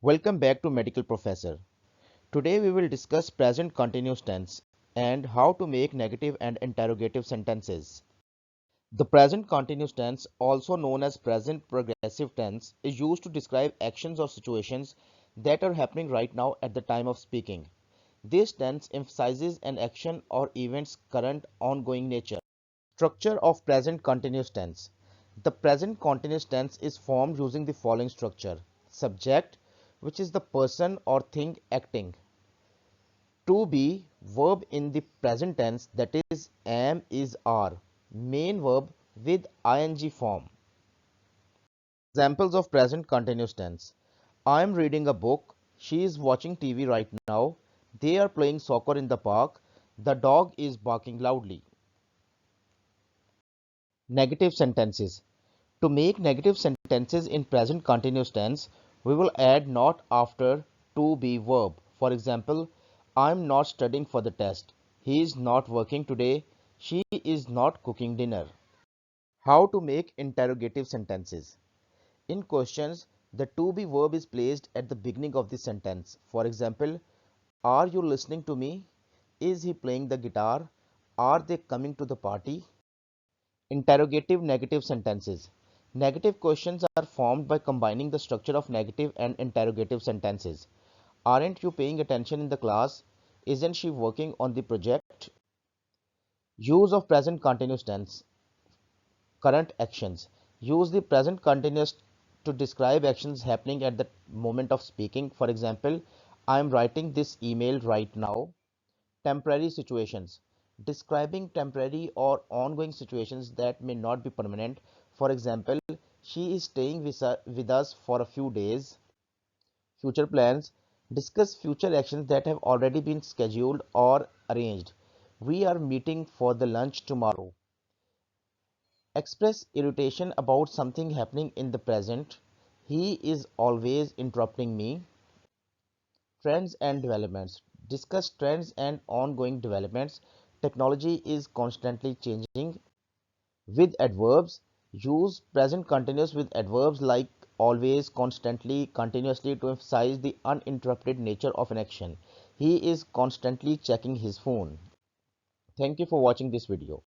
Welcome back to Medical Professor. Today we will discuss present continuous tense and how to make negative and interrogative sentences. The present continuous tense, also known as present progressive tense, is used to describe actions or situations that are happening right now at the time of speaking. This tense emphasizes an action or event's current ongoing nature. Structure of present continuous tense. The present continuous tense is formed using the following structure. Subject, which is the person or thing acting. To be, verb in the present tense, that is am, is, are. Main verb with ing form. Examples of present continuous tense. I am reading a book. She is watching TV right now. They are playing soccer in the park. The dog is barking loudly. Negative sentences. To make negative sentences in present continuous tense, we will add not after to be verb. For example, I am not studying for the test. He is not working today. She is not cooking dinner. How to make interrogative sentences. In questions, the to be verb is placed at the beginning of the sentence. For example, are you listening to me? Is he playing the guitar? Are they coming to the party? Interrogative negative sentences. Negative questions are formed by combining the structure of negative and interrogative sentences. Aren't you paying attention in the class? Isn't she working on the project? Use of present continuous tense. Current actions. Use the present continuous to describe actions happening at the moment of speaking. For example, I am writing this email right now. Temporary situations. Describing temporary or ongoing situations that may not be permanent. For example, she is staying with us for a few days. Future plans. Discuss future actions that have already been scheduled or arranged. We are meeting for the lunch tomorrow. Express irritation about something happening in the present. He is always interrupting me. Trends and developments. Discuss trends and ongoing developments. Technology is constantly changing. With adverbs, use present continuous with adverbs like always, constantly, continuously to emphasize the uninterrupted nature of an action. He is constantly checking his phone. Thank you for watching this video.